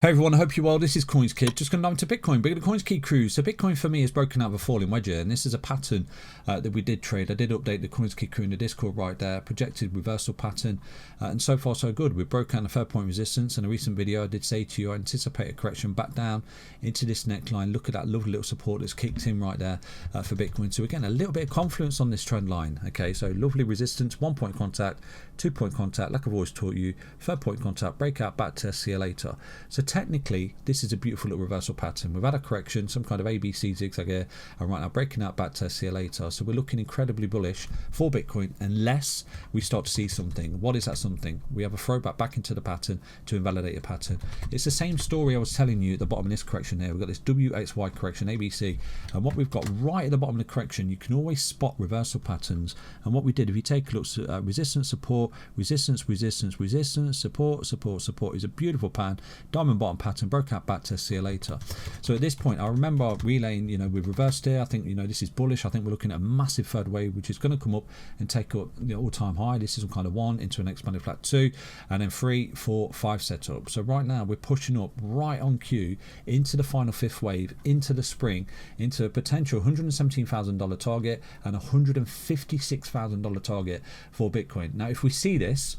Hey everyone, I hope you're well. This is CoinsKid. Just going to dive into Bitcoin. But the CoinsKid cruise. So Bitcoin for me is broken out of a falling wedge here, and this is a pattern that we did trade. I did update the CoinsKid crew in the Discord right there. Projected reversal pattern, and so far so good. We've broken out a fair point resistance. In a recent video, I did say to you I anticipate a correction back down into this neckline. Look at that lovely little support that's kicked in right there for Bitcoin. So again, a little bit of confluence on this trend line. Okay, so lovely resistance, 1 point contact, 2 point contact, like I've always taught you. 3rd point contact, breakout, back test, see you later. So technically, this is a beautiful little reversal pattern. We've had a correction, some kind of ABC zigzag here, and right now breaking out back to see you later. So we're looking incredibly bullish for Bitcoin unless we start to see something. What is that something? We have a throwback back into the pattern to invalidate the pattern. It's the same story I was telling you at the bottom of this correction here. We've got this WXY correction, ABC, and what we've got right at the bottom of the correction, you can always spot reversal patterns. And what we did, if you take a look at resistance, support, resistance, resistance, resistance, support, support, support, is a beautiful pattern, diamond bottom pattern, broke out back to see you later. So at this point, I remember relaying, we've reversed here. I think, this is bullish. I think we're looking at a massive third wave, which is going to come up and take up all-time high. This is some kind of 1 into an expanded flat 2, and then 3, 4, 5 setup. So right now we're pushing up right on cue into the final 5th wave, into the spring, into a potential $117,000 target and $156,000 target for Bitcoin. Now, if we see this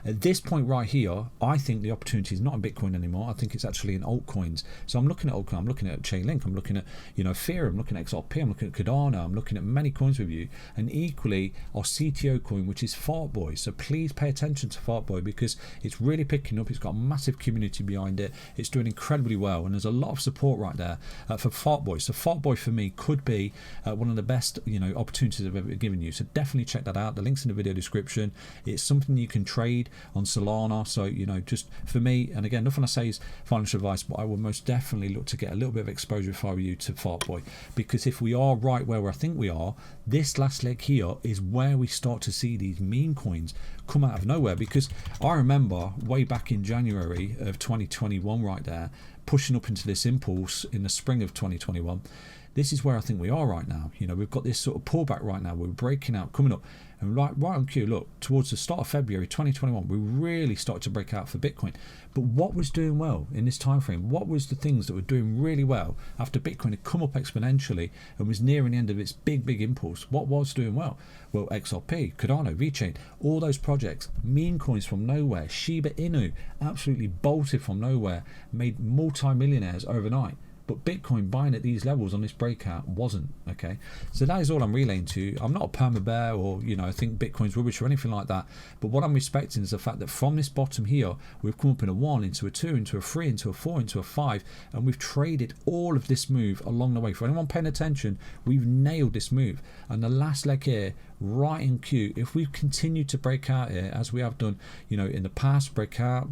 at this point right here, I think the opportunity is not in Bitcoin anymore. I think it's actually in altcoins. So I'm looking at altcoin, I'm looking at Chainlink, I'm looking at Ethereum, I'm looking at XRP, I'm looking at Cardano, I'm looking at many coins with you, and equally our CTO coin, which is FARTBOY. So please pay attention to FARTBOY because it's really picking up. It's got a massive community behind it. It's doing incredibly well, and there's a lot of support right there for FARTBOY. So FARTBOY for me could be one of the best opportunities I've ever given you. So definitely check that out. The link's in the video description. It's something you can trade on Solana. So just for me, and again, nothing I say is financial advice, but I will most definitely look to get a little bit of exposure if I were you to FARTBOY, because if we are right where I think we are, this last leg here is where we start to see these meme coins come out of nowhere. Because I remember way back in January of 2021 right there, pushing up into this impulse in the spring of 2021. This is where I think we are right now. We've got this sort of pullback right now. We're breaking out, coming up, and right on cue. Look, towards the start of February 2021, we really started to break out for Bitcoin. But what was doing well in this time frame? What was the things that were doing really well after Bitcoin had come up exponentially and was nearing the end of its big impulse? What was doing well? Well, XRP, Cardano, VeChain, all those projects, meme coins from nowhere, Shiba Inu, absolutely bolted from nowhere, made multi-millionaires overnight. But Bitcoin buying at these levels on this breakout wasn't. Okay, so that is all I'm relaying to you. I'm not a perma bear or I think Bitcoin's rubbish or anything like that, but what I'm respecting is the fact that from this bottom here we've come up in a 1 into a 2 into a 3 into a 4 into a 5, and we've traded all of this move along the way. For anyone paying attention, we've nailed this move, and the last leg here right in queue, if we continue to break out here as we have done in the past, break out,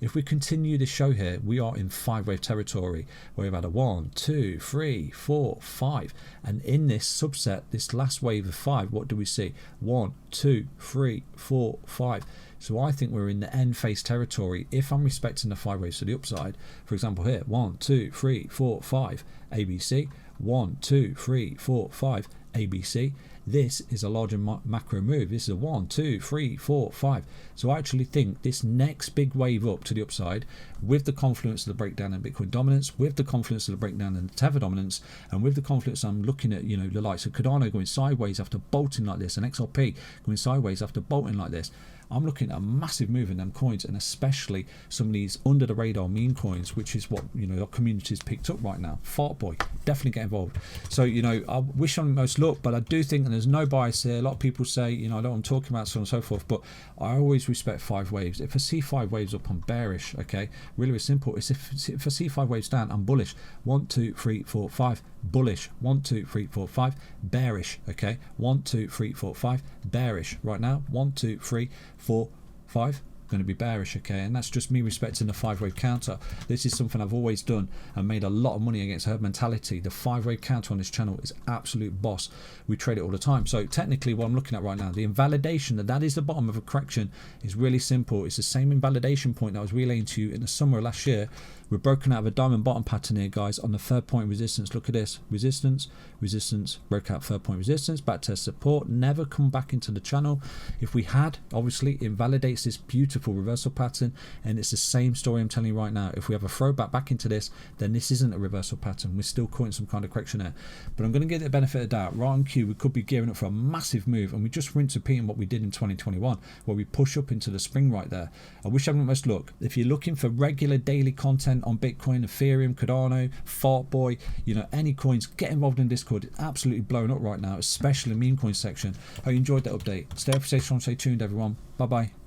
if we continue this show here, we are in 5-wave territory where we've had a 1, 2, 3, 4, 5, and in this subset, this last wave of 5, what do we see? 1, 2, 3, 4, 5. So I think we're in the end phase territory if I'm respecting the 5 waves to the upside. For example here, 1, 2, 3, 4, 5, ABC, 1, 2, 3, 4, 5, ABC. This is a larger macro move. This is a 1, 2, 3, 4, 5. So I actually think this next big wave up to the upside, with the confluence of the breakdown in Bitcoin dominance, with the confluence of the breakdown in the Tether dominance, and with the confluence I'm looking at, the likes of Cardano going sideways after bolting like this, and XRP going sideways after bolting like this, I'm looking at a massive move in them coins, and especially some of these under the radar meme coins, which is what our community's picked up right now. FARTBOY, definitely get involved. So I wish on most luck, but I do think, and there's no bias here, a lot of people say I know what I'm talking about, so on and so forth, but I always respect 5 waves. If I see 5 waves up, I'm bearish. Okay, really simple. It's if I see 5 waves down, I'm bullish. 1, 2, 3, 4, 5, bullish. 1, 2, 3, 4, 5, bearish. Okay, 1, 2, 3, 4, 5, bearish. Right now, 1, 2, 3, 4, 5, going to be bearish. Okay, and that's just me respecting the 5-wave counter. This is something I've always done and made a lot of money against herd mentality. The 5-wave counter on this channel is absolute boss. We trade it all the time. So technically what I'm looking at right now, the invalidation that is the bottom of a correction, is really simple. It's the same invalidation point that I was relaying to you in the summer of last year We're broken out of a diamond bottom pattern here, guys, on the 3rd point resistance. Look at this. Resistance, resistance, broke out 3rd point resistance, back test support, never come back into the channel. If we had, obviously, it validates this beautiful reversal pattern, and it's the same story I'm telling you right now. If we have a throwback back into this, then this isn't a reversal pattern. We're still caught in some kind of correction there. But I'm going to give it the benefit of doubt. Right on cue, we could be gearing up for a massive move, and we just rinse repeating what we did in 2021, where we push up into the spring right there. I wish everyone most luck. If you're looking for regular daily content on Bitcoin, Ethereum, Cardano, FARTBOY, you know, any coins, get involved in Discord. It's absolutely blowing up right now, especially the meme coin section. Hope you enjoyed that update. Stay up, stay strong, stay tuned, everyone. Bye bye.